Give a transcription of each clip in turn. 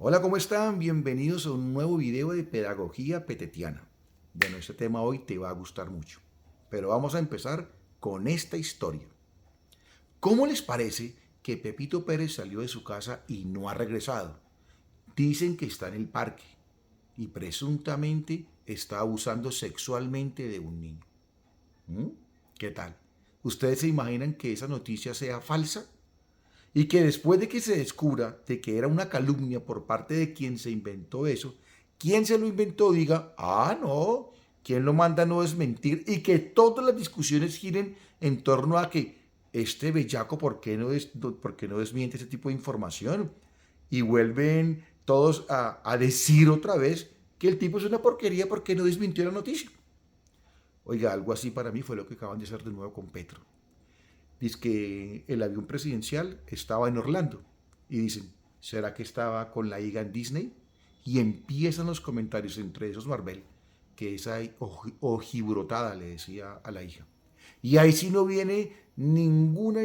Hola, ¿cómo están? Bienvenidos a un nuevo video de Pedagogía Petetiana. Bueno, este tema hoy te va a gustar mucho, pero vamos a empezar con esta historia. ¿Cómo les parece que Pepito Pérez salió de su casa y no ha regresado? Dicen que está en el parque y presuntamente está abusando sexualmente de un niño. ¿Mm? ¿Qué tal? ¿Ustedes se imaginan que esa noticia sea falsa? Y que después de que se descubra de que era una calumnia por parte de quien se inventó eso, quien se lo inventó diga, no, quien lo manda no es mentir, y que todas las discusiones giren en torno a que este bellaco, por qué no desmiente ese tipo de información? Y vuelven todos a decir otra vez que el tipo es una porquería porque no desmintió la noticia. Oiga, algo así para mí fue lo que acaban de hacer de nuevo con Petro. Dice que el avión presidencial estaba en Orlando. Y dicen, ¿será que estaba con la hija en Disney? Y empiezan los comentarios entre esos Marvel, que esa ojibrotada le decía a la hija. Y ahí sí no viene ningún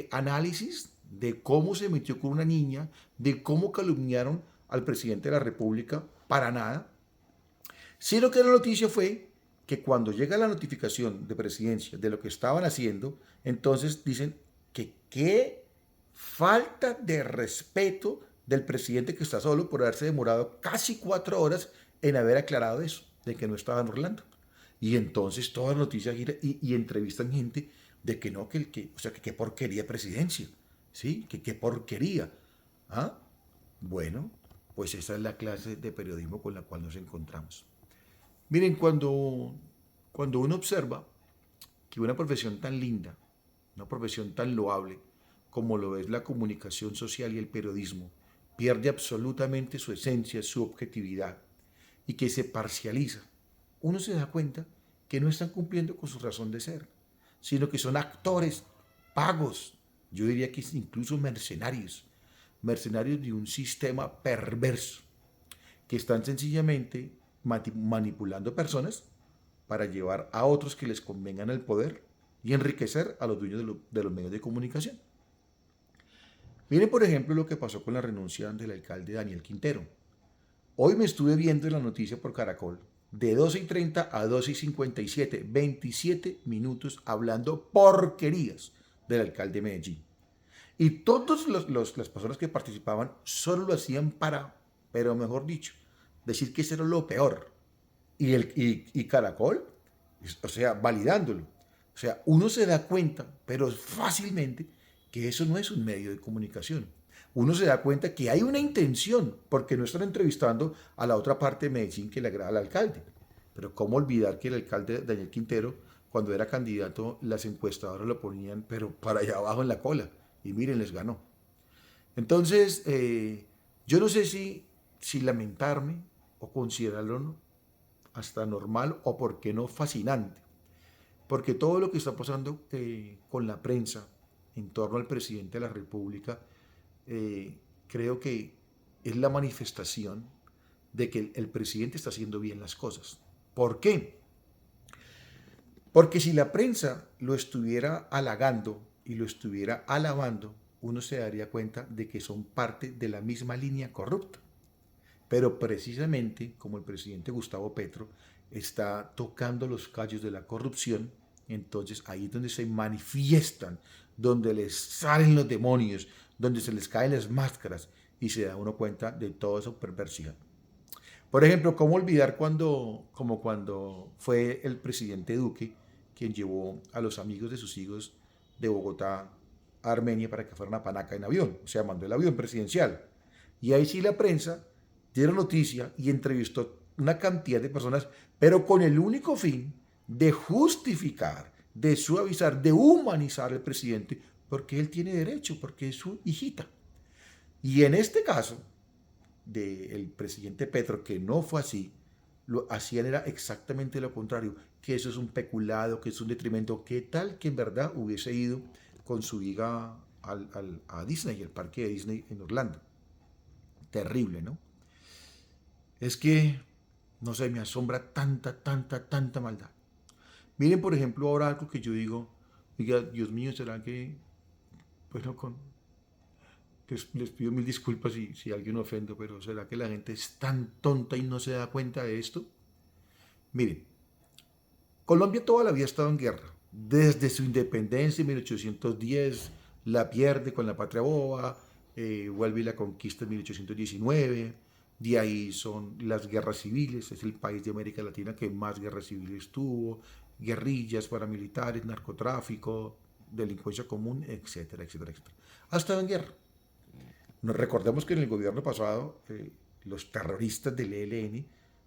análisis de cómo se metió con una niña, de cómo calumniaron al presidente de la República, para nada. Sino que la noticia fue que cuando llega la notificación de presidencia de lo que estaban haciendo, entonces dicen que qué falta de respeto del presidente que está solo por haberse demorado casi 4 horas en haber aclarado eso, de que no estaba en Orlando. Y entonces toda la noticia gira y entrevistan gente de que no, o sea, que qué porquería de presidencia, ¿sí? Que qué porquería. ¿Ah? Bueno, pues esa es la clase de periodismo con la cual nos encontramos. Miren, cuando uno observa que una profesión tan linda, una profesión tan loable como lo es la comunicación social y el periodismo, pierde absolutamente su esencia, su objetividad y que se parcializa, uno se da cuenta que no están cumpliendo con su razón de ser, sino que son actores pagos, yo diría que incluso mercenarios, mercenarios de un sistema perverso que están sencillamente manipulando personas para llevar a otros que les convengan el poder y enriquecer a los dueños de los medios de comunicación. Miren, por ejemplo, lo que pasó con la renuncia del alcalde Daniel Quintero. Hoy me estuve viendo la noticia por Caracol, de 12:30 a 12:57, 27 minutos hablando porquerías del alcalde de Medellín. Y todas las personas que participaban solo lo hacían para, pero mejor dicho, decir que eso era lo peor. Y Caracol, o sea, validándolo. O sea, uno se da cuenta, pero fácilmente, que eso no es un medio de comunicación. Uno se da cuenta que hay una intención, porque no están entrevistando a la otra parte de Medellín que le agrada al alcalde. Pero cómo olvidar que el alcalde Daniel Quintero, cuando era candidato, las encuestadoras lo ponían, pero para allá abajo en la cola. Y miren, les ganó. Entonces, yo no sé si lamentarme o considerarlo hasta normal o, por qué no, fascinante. Porque todo lo que está pasando con la prensa en torno al presidente de la República, creo que es la manifestación de que el presidente está haciendo bien las cosas. ¿Por qué? Porque si la prensa lo estuviera halagando y lo estuviera alabando, uno se daría cuenta de que son parte de la misma línea corrupta. Pero precisamente como el presidente Gustavo Petro está tocando los callos de la corrupción, entonces ahí es donde se manifiestan, donde les salen los demonios, donde se les caen las máscaras y se da uno cuenta de toda esa perversidad. Por ejemplo, ¿cómo olvidar como cuando fue el presidente Duque quien llevó a los amigos de sus hijos de Bogotá a Armenia para que fueran a Panaca en avión? O sea, mandó el avión presidencial. Y ahí sí la prensa dieron noticia y entrevistó una cantidad de personas, pero con el único fin de justificar, de suavizar, de humanizar al presidente, porque él tiene derecho, porque es su hijita. Y en este caso, del presidente Petro, que no fue así, lo hacían era exactamente lo contrario, que eso es un peculado, que es un detrimento, que tal que en verdad hubiese ido con su hija a Disney, el parque de Disney en Orlando. Terrible, ¿no? Es que, no sé, me asombra tanta maldad. Miren, por ejemplo, ahora algo que yo digo, diga, Dios mío, ¿será que, pues no, les pido mil disculpas si alguien ofendo, pero ¿será que la gente es tan tonta y no se da cuenta de esto? Miren, Colombia toda la vida ha estado en guerra. Desde su independencia en 1810, la pierde con la Patria Boba, vuelve y la conquista en 1819, de ahí son las guerras civiles, es el país de América Latina que más guerras civiles tuvo, guerrillas, paramilitares, narcotráfico, delincuencia común, etcétera, etcétera, etcétera. Ha estado en guerra. Nos recordemos que en el gobierno pasado los terroristas del ELN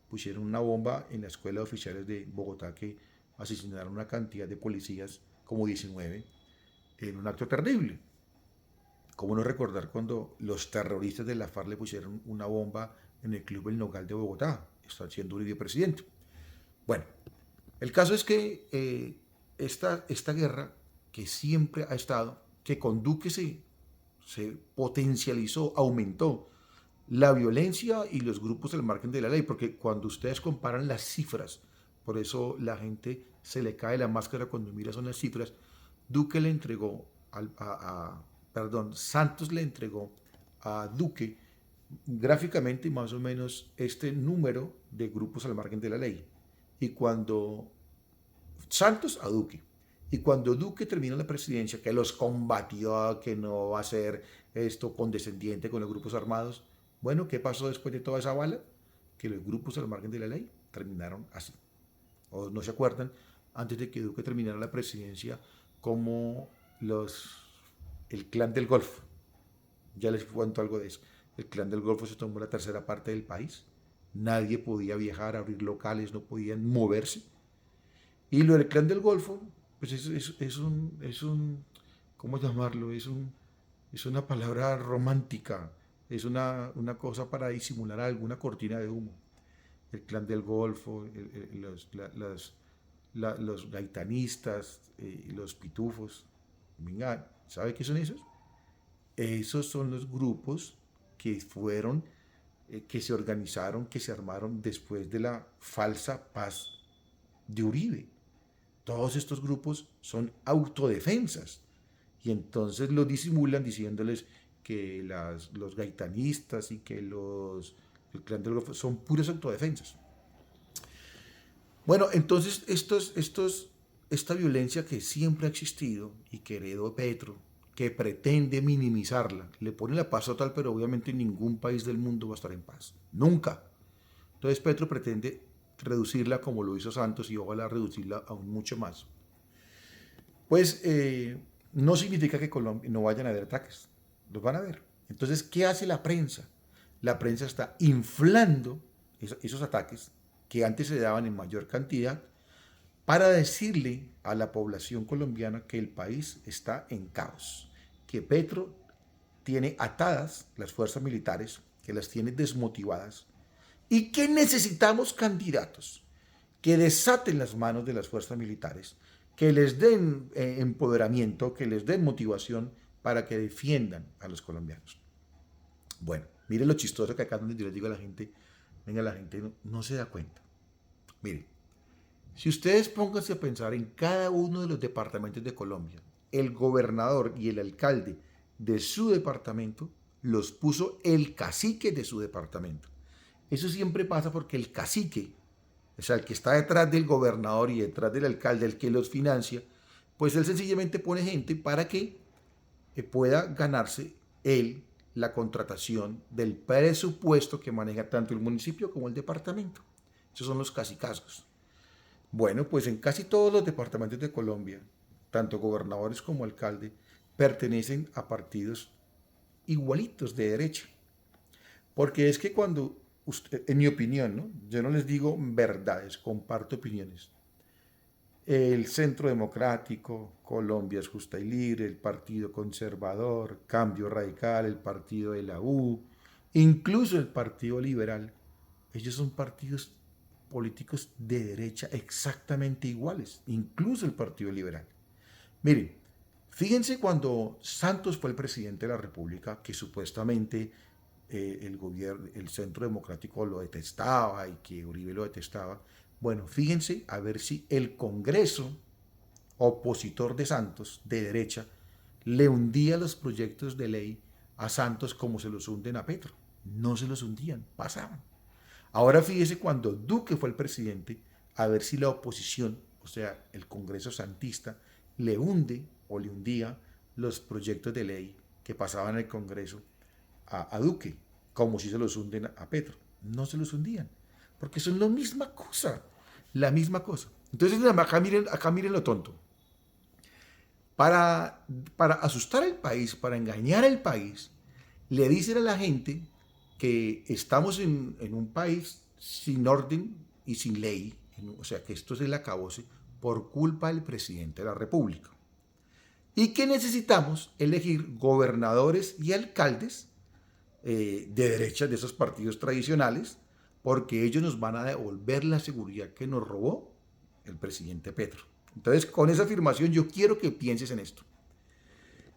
pusieron una bomba en la escuela de oficiales de Bogotá que asesinaron una cantidad de policías, como 19, en un acto terrible. ¿Cómo no recordar cuando los terroristas de la FARC le pusieron una bomba en el Club El Nogal de Bogotá? Está siendo Uribe presidente. Bueno, el caso es que esta guerra que siempre ha estado, que con Duque se potencializó, aumentó la violencia y los grupos al margen de la ley, porque cuando ustedes comparan las cifras, por eso la gente se le cae la máscara cuando mira son las cifras, Duque le entregó, Santos le entregó a Duque gráficamente más o menos este número de grupos al margen de la ley. Y cuando Santos a Duque, y cuando Duque terminó la presidencia, que los combatió, que no va a ser esto condescendiente con los grupos armados, bueno, ¿qué pasó después de toda esa bala? Que los grupos al margen de la ley terminaron así. ¿O no se acuerdan? Antes de que Duque terminara la presidencia, como el clan del Golfo. Ya les cuento algo de eso. El clan del Golfo se tomó la tercera parte del país. Nadie podía viajar, abrir locales, no podían moverse. Y lo del clan del Golfo, pues ¿cómo llamarlo? Es una palabra romántica, es una cosa para disimular alguna cortina de humo. El clan del Golfo, los gaitanistas, los pitufos. Venga, ¿sabe qué son esos? Esos son los grupos que fueron, que se organizaron, que se armaron después de la falsa paz de Uribe. Todos estos grupos son autodefensas y entonces lo disimulan diciéndoles que los gaitanistas y que el clan del Golfo son puras autodefensas. Bueno, entonces esta violencia que siempre ha existido y que heredó Petro, que pretende minimizarla, le pone la paz total, pero obviamente ningún país del mundo va a estar en paz. Nunca. Entonces Petro pretende reducirla como lo hizo Santos y ojalá reducirla aún mucho más. Pues no significa que Colombia no vayan a haber ataques, los van a haber. Entonces, ¿qué hace la prensa? La prensa está inflando esos ataques que antes se daban en mayor cantidad para decirle a la población colombiana que el país está en caos, que Petro tiene atadas las fuerzas militares, que las tiene desmotivadas, y que necesitamos candidatos que desaten las manos de las fuerzas militares, que les den empoderamiento, que les den motivación para que defiendan a los colombianos. Bueno, miren lo chistoso que acá donde yo les digo a la gente, venga, la gente no se da cuenta. Miren, si ustedes pónganse a pensar en cada uno de los departamentos de Colombia, el gobernador y el alcalde de su departamento los puso el cacique de su departamento. Eso siempre pasa porque el cacique, o sea, el que está detrás del gobernador y detrás del alcalde, el que los financia, pues él sencillamente pone gente para que pueda ganarse él la contratación del presupuesto que maneja tanto el municipio como el departamento. Esos son los cacicazgos. Bueno, pues en casi todos los departamentos de Colombia, tanto gobernadores como alcalde, pertenecen a partidos igualitos de derecha. Porque es que cuando usted, en mi opinión, ¿no? Yo no les digo verdades, comparto opiniones. El Centro Democrático, Colombia es Justa y Libre, el Partido Conservador, Cambio Radical, el Partido de la U, incluso el Partido Liberal, ellos son partidos políticos de derecha exactamente iguales, incluso el Partido Liberal. Miren, fíjense cuando Santos fue el presidente de la República, que supuestamente el gobierno, el Centro Democrático lo detestaba y que Uribe lo detestaba. Bueno, fíjense a ver si el Congreso opositor de Santos, de derecha, le hundía los proyectos de ley a Santos como se los hunden a Petro. No se los hundían, pasaban. Ahora fíjese cuando Duque fue el presidente, a ver si la oposición, o sea, el Congreso santista, le hunde o le hundía los proyectos de ley que pasaban en el Congreso a Duque, como si se los hunden a Petro. No se los hundían, porque son la misma cosa, la misma cosa. Entonces, acá miren lo tonto. Para asustar al país, para engañar al país, le dicen a la gente que estamos en un país sin orden y sin ley, o sea, que esto es el acabose por culpa del presidente de la República. Y que necesitamos elegir gobernadores y alcaldes de derecha de esos partidos tradicionales, porque ellos nos van a devolver la seguridad que nos robó el presidente Petro. Entonces, con esa afirmación yo quiero que pienses en esto.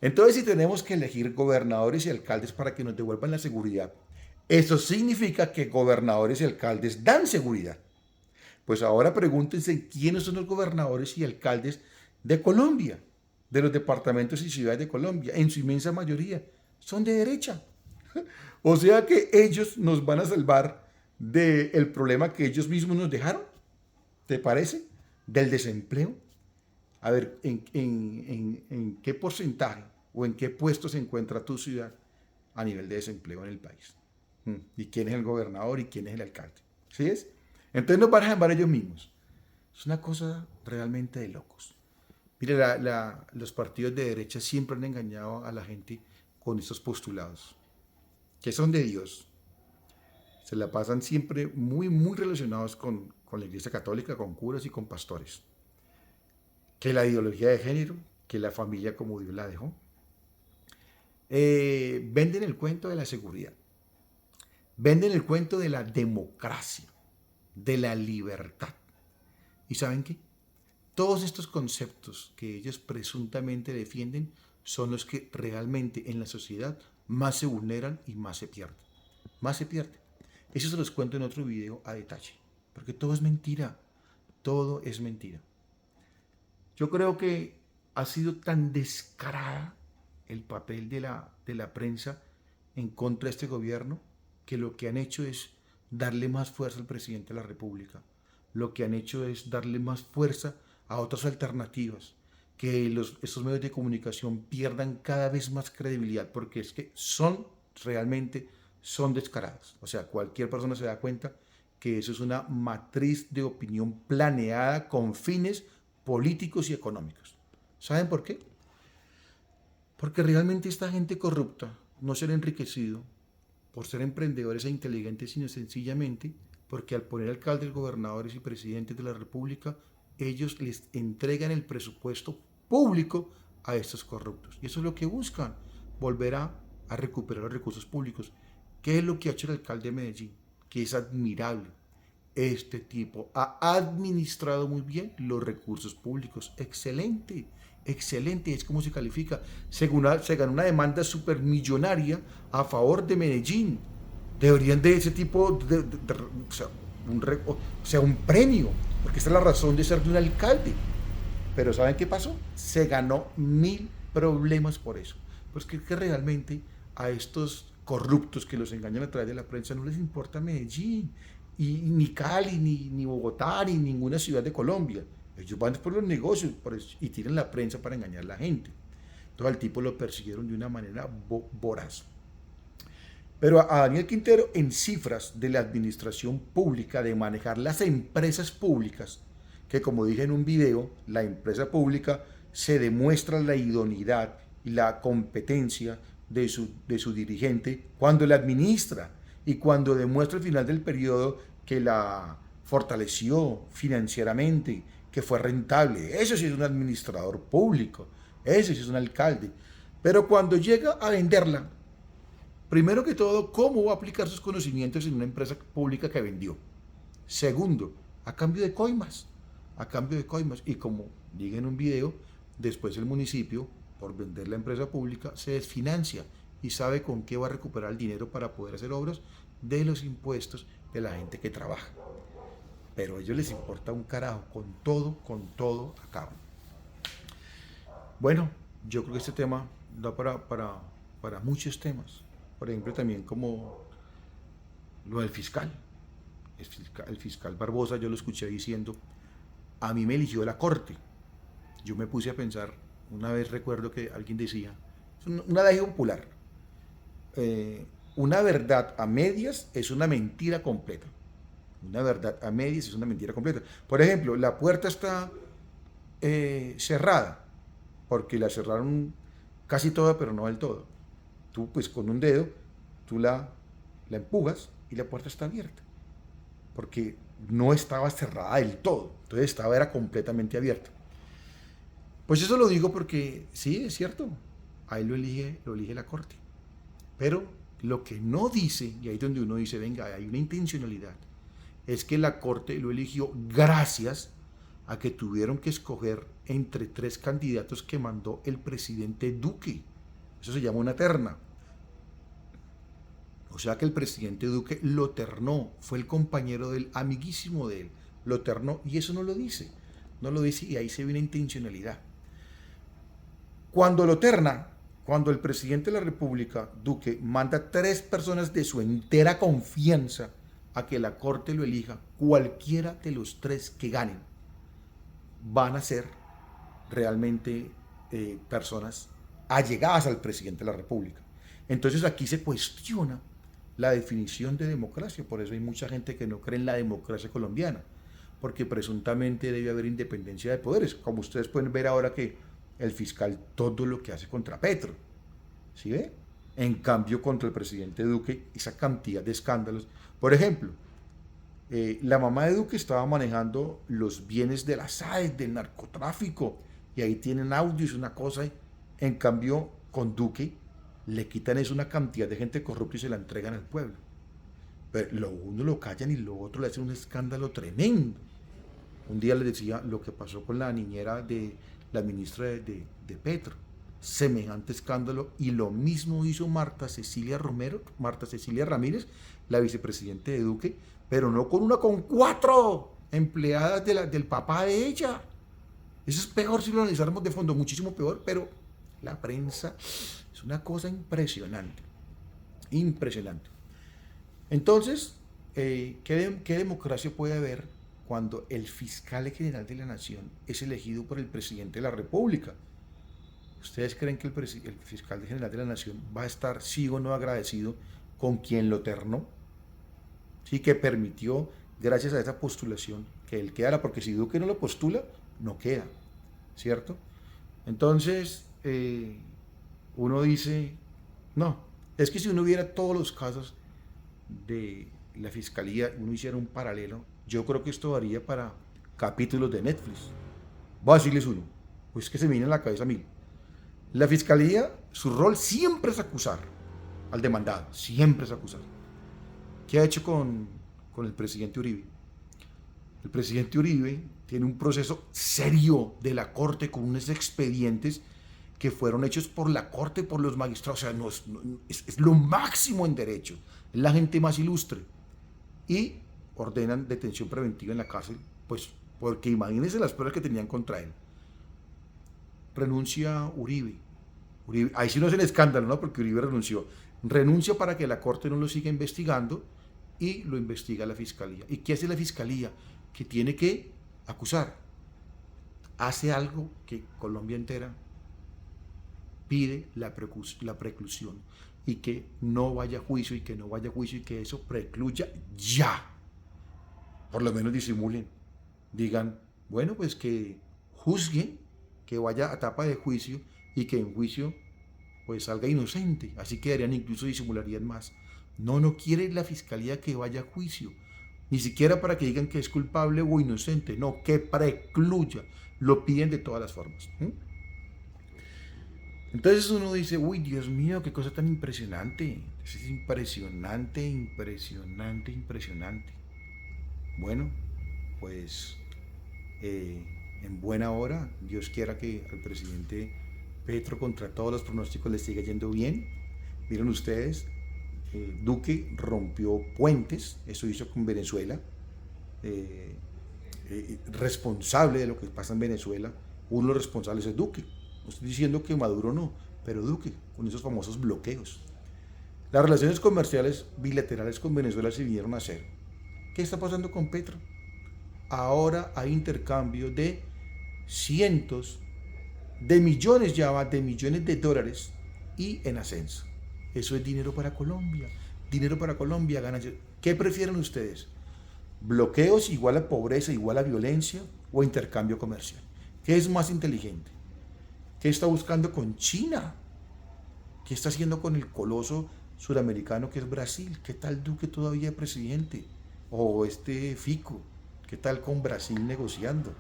Entonces, si tenemos que elegir gobernadores y alcaldes para que nos devuelvan la seguridad, eso significa que gobernadores y alcaldes dan seguridad. Pues ahora pregúntense quiénes son los gobernadores y alcaldes de Colombia, de los departamentos y ciudades de Colombia. En su inmensa mayoría son de derecha. O sea que ellos nos van a salvar del problema que ellos mismos nos dejaron. ¿Te parece? Del desempleo. A ver, ¿en qué porcentaje o en qué puesto se encuentra tu ciudad a nivel de desempleo en el país? ¿Y quién es el gobernador y quién es el alcalde? ¿Sí es? Entonces nos van a salvar ellos mismos. Es una cosa realmente de locos. Mire, los partidos de derecha siempre han engañado a la gente con estos postulados, que son de Dios. Se la pasan siempre muy, muy relacionados con la Iglesia Católica, con curas y con pastores. Que la ideología de género, que la familia como Dios la dejó. Venden el cuento de la seguridad. Venden el cuento de la democracia, de la libertad. ¿Y saben qué? Todos estos conceptos que ellos presuntamente defienden son los que realmente en la sociedad más se vulneran y más se pierden. Más se pierde. Eso se los cuento en otro video a detalle, porque todo es mentira. Todo es mentira. Yo creo que ha sido tan descarada el papel de la prensa en contra de este gobierno que lo que han hecho es darle más fuerza al presidente de la República. Lo que han hecho es darle más fuerza a otras alternativas, que estos medios de comunicación pierdan cada vez más credibilidad, porque es que realmente son descarados. O sea, cualquier persona se da cuenta que eso es una matriz de opinión planeada con fines políticos y económicos. ¿Saben por qué? Porque realmente esta gente corrupta no se ha enriquecido por ser emprendedores e inteligentes, sino sencillamente porque al poner alcaldes, gobernadores y presidentes de la República, ellos les entregan el presupuesto público a estos corruptos. Y eso es lo que buscan, volver a recuperar los recursos públicos. ¿Qué es lo que ha hecho el alcalde de Medellín? Que es admirable. Este tipo ha administrado muy bien los recursos públicos. Excelente, excelente. Es como se califica. Se ganó una demanda supermillonaria a favor de Medellín. Deberían de ese tipo un premio, porque esa es la razón de ser de un alcalde. Pero ¿saben qué pasó? Se ganó 1000 problemas por eso. Pues que realmente a estos corruptos que los engañan a través de la prensa no les importa Medellín, ni Cali, ni Bogotá, ni ninguna ciudad de Colombia. Ellos van por los negocios y tienen la prensa para engañar a la gente. Entonces al tipo lo persiguieron de una manera voraz. Pero a Daniel Quintero, en cifras de la administración pública, de manejar las empresas públicas, que como dije en un video, la empresa pública se demuestra la idoneidad y la competencia de su dirigente cuando la administra y cuando demuestra al final del periodo que la fortaleció financieramente, que fue rentable. Eso sí es un administrador público, eso sí es un alcalde. Pero cuando llega a venderla, primero que todo, ¿cómo va a aplicar sus conocimientos en una empresa pública que vendió? Segundo, a cambio de coimas. A cambio de coimas. Y como dije en un video, después el municipio, por vender la empresa pública, se desfinancia y sabe con qué va a recuperar el dinero para poder hacer obras de los impuestos de la gente que trabaja. Pero a ellos les importa un carajo. Con todo acaban. Bueno, yo creo que este tema da para para muchos temas. Por ejemplo, también como lo del fiscal. El fiscal Barbosa, yo lo escuché diciendo, a mí me eligió la corte. Yo me puse a pensar, una vez recuerdo que alguien decía, es un adagio popular, una verdad a medias es una mentira completa. Una verdad a medias es una mentira completa. Por ejemplo, la puerta está cerrada, porque la cerraron casi toda, pero no del todo. Tú, pues con un dedo, tú la empujas y la puerta está abierta, porque no estaba cerrada del todo, entonces era completamente abierta. Pues eso lo digo porque sí, es cierto, ahí lo elige la corte. Pero lo que no dice, y ahí es donde uno dice, venga, hay una intencionalidad, es que la corte lo eligió gracias a que tuvieron que escoger entre 3 candidatos que mandó el presidente Duque. Eso se llama una terna. O sea que el presidente Duque lo ternó, fue el compañero del amiguísimo de él, lo ternó, y eso no lo dice. No lo dice, y ahí se ve una intencionalidad. Cuando lo terna, cuando el presidente de la República, Duque, manda 3 personas de su entera confianza a que la corte lo elija, cualquiera de los 3 que ganen van a ser realmente personas allegadas al presidente de la República. Entonces aquí se cuestiona la definición de democracia, por eso hay mucha gente que no cree en la democracia colombiana, porque presuntamente debe haber independencia de poderes, como ustedes pueden ver ahora que el fiscal todo lo que hace contra Petro, ¿sí ve? En cambio contra el presidente Duque, esa cantidad de escándalos. Por ejemplo, la mamá de Duque estaba manejando los bienes de la SAE, del narcotráfico, y ahí tienen audios, una cosa. En cambio, con Duque le quitan eso, una cantidad de gente corrupta, y se la entregan al pueblo. Pero lo uno lo callan y lo otro le hacen un escándalo tremendo. Un día les decía lo que pasó con la niñera de la ministra de Petro. Semejante escándalo, y lo mismo hizo Marta Cecilia Ramírez, la vicepresidenta de Duque, pero no con una, con 4 empleadas del papá de ella. Eso es peor si lo analizáramos de fondo, muchísimo peor, pero la prensa es una cosa impresionante, impresionante. Entonces, ¿qué democracia puede haber cuando el fiscal general de la nación es elegido por el presidente de la República? ¿Ustedes creen que el fiscal general de la nación va a estar sí o no agradecido con quien lo ternó? Sí, que permitió, gracias a esa postulación, que él quedara, porque si Duque no lo postula, no queda, ¿cierto? Entonces, uno dice, no, es que si uno viera todos los casos de la fiscalía, uno hiciera un paralelo, yo creo que esto daría para capítulos de Netflix. Voy a decirles uno, pues que se me viene a la cabeza 1000. La fiscalía, su rol siempre es acusar al demandado, siempre es acusar. ¿Qué ha hecho con el presidente Uribe? El presidente Uribe tiene un proceso serio de la corte con unos expedientes que fueron hechos por la corte, por los magistrados. O sea, es lo máximo en derecho, es la gente más ilustre. Y ordenan detención preventiva en la cárcel, pues porque imagínense las pruebas que tenían contra él. Renuncia Uribe. Ahí sí no es el escándalo, ¿no? Porque Uribe renunció. Renuncia para que la corte no lo siga investigando, y lo investiga la fiscalía. ¿Y qué hace la fiscalía? Que tiene que acusar. Hace algo que Colombia entera pide, la preclusión, y que no vaya a juicio, y que no vaya a juicio, y que eso precluya ya. Por lo menos disimulen. Digan, bueno, pues que juzguen, que vaya a etapa de juicio, y que en juicio pues salga inocente. Así quedarían, incluso disimularían más. No quiere la fiscalía que vaya a juicio, ni siquiera para que digan que es culpable o inocente, no, que precluya. Lo piden de todas las formas. Entonces uno dice, uy, Dios mío, qué cosa tan impresionante. Es impresionante, impresionante, impresionante. Bueno, pues en buena hora, Dios quiera que al presidente Petro, contra todos los pronósticos, le siga yendo bien. Miren ustedes, Duque rompió puentes, eso hizo con Venezuela, responsable de lo que pasa en Venezuela. Uno de los responsables es Duque. No estoy diciendo que Maduro no, pero Duque, con esos famosos bloqueos. Las relaciones comerciales bilaterales con Venezuela se vinieron a cero. ¿Qué está pasando con Petro? Ahora hay intercambio de cientos de millones, ya va, de millones de dólares y en ascenso. Eso es dinero para Colombia. Dinero para Colombia, ganancias. ¿Qué prefieren ustedes? ¿Bloqueos igual a pobreza, igual a violencia o intercambio comercial? ¿Qué es más inteligente? ¿Qué está buscando con China? ¿Qué está haciendo con el coloso suramericano que es Brasil? ¿Qué tal Duque todavía presidente? O este Fico, ¿qué tal con Brasil negociando?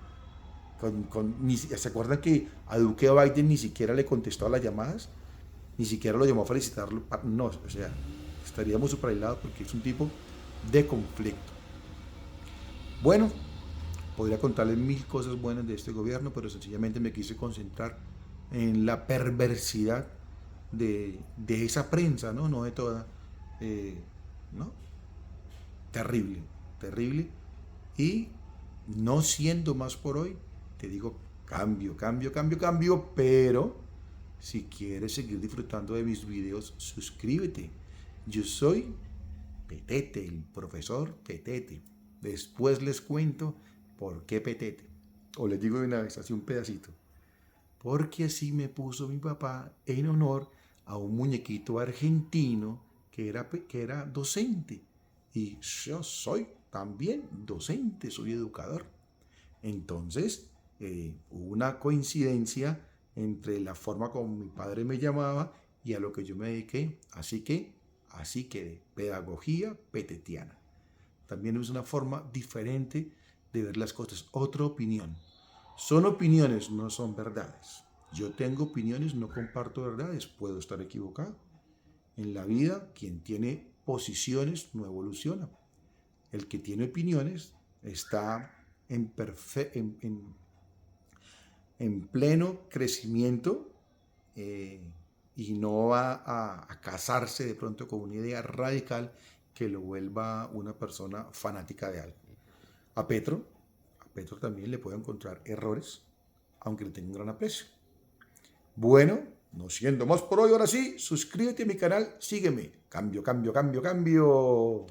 ¿Se acuerdan que a Duque Biden ni siquiera le contestó a las llamadas? Ni siquiera lo llamó a felicitarlo. No, o sea, estaríamos súper aislados porque es un tipo de conflicto. Bueno, podría contarles mil cosas buenas de este gobierno, pero sencillamente me quise concentrar en la perversidad de esa prensa, ¿no? No de toda, ¿no? Terrible, terrible. Y no siendo más por hoy, te digo cambio, cambio, cambio, cambio, pero si quieres seguir disfrutando de mis videos, suscríbete. Yo soy Petete, el profesor Petete. Después les cuento por qué Petete. O les digo de una vez, así un pedacito. Porque así me puso mi papá en honor a un muñequito argentino que era docente. Y yo soy también docente, soy educador. Entonces, hubo una coincidencia entre la forma como mi padre me llamaba y a lo que yo me dediqué. Así que pedagogía petetiana. También es una forma diferente de ver las cosas, otra opinión. Son opiniones, no son verdades. Yo tengo opiniones, no comparto verdades, puedo estar equivocado. En la vida, quien tiene posiciones no evoluciona. El que tiene opiniones está en pleno crecimiento y no va a casarse de pronto con una idea radical que lo vuelva una persona fanática de algo. A Petro también le puedo encontrar errores, aunque le tenga un gran aprecio. Bueno, no siendo más por hoy, ahora sí, suscríbete a mi canal, sígueme. Cambio, cambio, cambio, cambio.